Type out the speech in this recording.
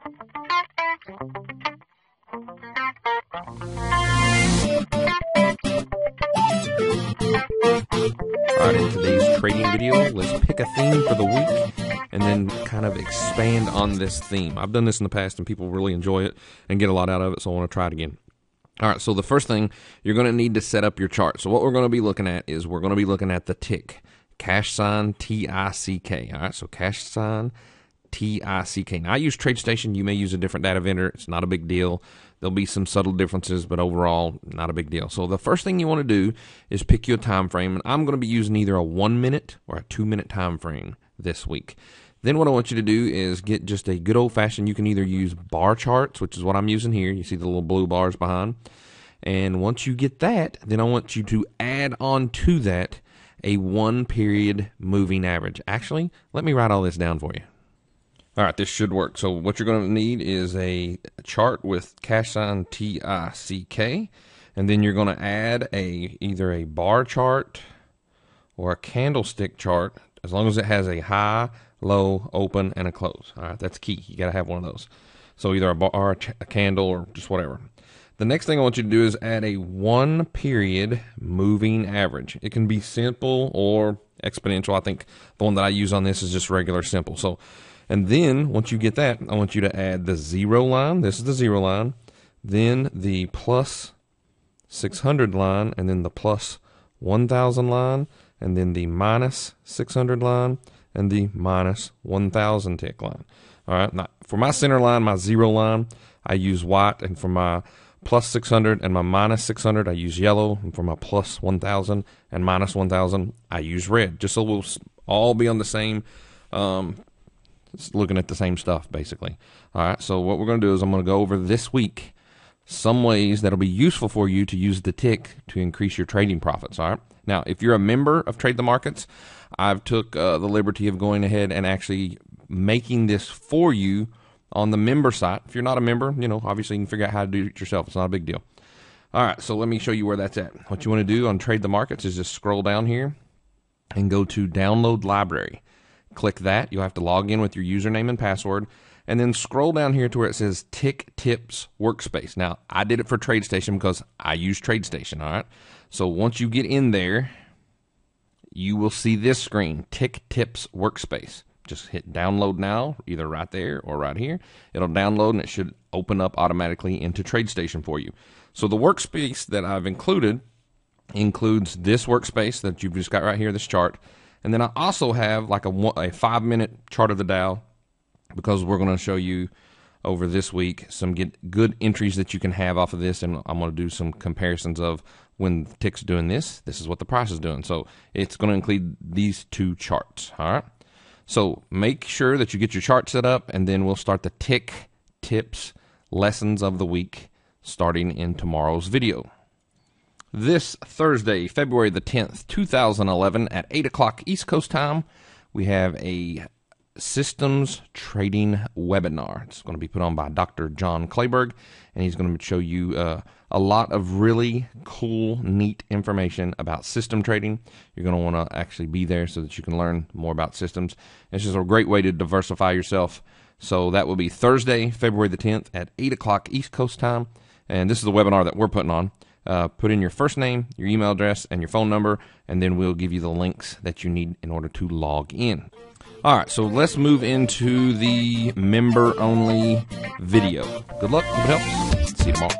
Alright, in today's trading video, let's pick a theme for the week and then kind of expand on this theme. I've done this in the past and people really enjoy it and get a lot out of it, so I want to try it again. Alright, so the first thing, you're going to need to set up your chart. So what we're going to be looking at is we're going to be looking at the tick, cash sign TICK. Alright, so cash sign TICK. Now I use TradeStation. You may use a different data vendor. It's not a big deal. There'll be some subtle differences, but overall, not a big deal. So the first thing you want to do is pick your time frame, and I'm going to be using either a 1 minute or a 2 minute time frame this week. Then what I want you to do is get just a good old-fashioned, you can either use bar charts, which is what I'm using here. You see the little blue bars behind. And once you get that, then I want you to add on to that a 1 period moving average. Actually, let me write all this down for you. All right, this should work. So what you're going to need is a chart with cash sign TICK, and then you're going to add either a bar chart or a candlestick chart, as long as it has a high, low, open, and a close. All right, that's key. You got to have one of those. So either a bar, a candle, or just whatever. The next thing I want you to do is add a 1 period moving average. It can be simple or exponential. I think the one that I use on this is just regular simple. So. And then, once you get that, I want you to add the zero line. This is the zero line. Then the plus 600 line, and then the plus 1,000 line, and then the minus 600 line, and the minus 1,000 tick line. All right. Now, for my center line, my zero line, I use white, and for my plus 600 and my minus 600, I use yellow, and for my plus 1,000 and minus 1,000, I use red. Just so we'll all be on the same. It's looking at the same stuff, basically. All right, so what we're going to do is I'm going to go over this week some ways that'll be useful for you to use the tick to increase your trading profits. All right. Now, if you're a member of Trade the Markets, I've took the liberty of going ahead and actually making this for you on the member site. If you're not a member, obviously you can figure out how to do it yourself. It's not a big deal. All right, so let me show you where that's at. What you want to do on Trade the Markets is just scroll down here and go to Download Library. Click that. You'll have to log in with your username and password, and then scroll down here to where it says Tick Tips Workspace. Now, I did it for TradeStation because I use TradeStation, all right? So once you get in there, you will see this screen, Tick Tips Workspace. Just hit download now, either right there or right here. It'll download, and it should open up automatically into TradeStation for you. So the workspace that I've includes this workspace that you've just got right here, this chart. And then I also have like a 5-minute chart of the Dow, because we're going to show you over this week some good entries that you can have off of this. And I'm going to do some comparisons of when the tick's doing this is what the price is doing. So it's going to include these two charts. All right. So make sure that you get your chart set up, and then we'll start the tick tips lessons of the week starting in tomorrow's video. This Thursday, February the 10th, 2011, at 8 o'clock East Coast time, we have a systems trading webinar. It's going to be put on by Dr. John Clayberg, and he's going to show you a lot of really cool, neat information about system trading. You're going to want to actually be there so that you can learn more about systems. It's just a great way to diversify yourself. So that will be Thursday, February the 10th, at 8 o'clock East Coast time, and this is the webinar that we're putting on. Put in your first name, your email address, and your phone number, and then we'll give you the links that you need in order to log in. All right, so let's move into the member-only video. Good luck. Hope it helps. See you tomorrow.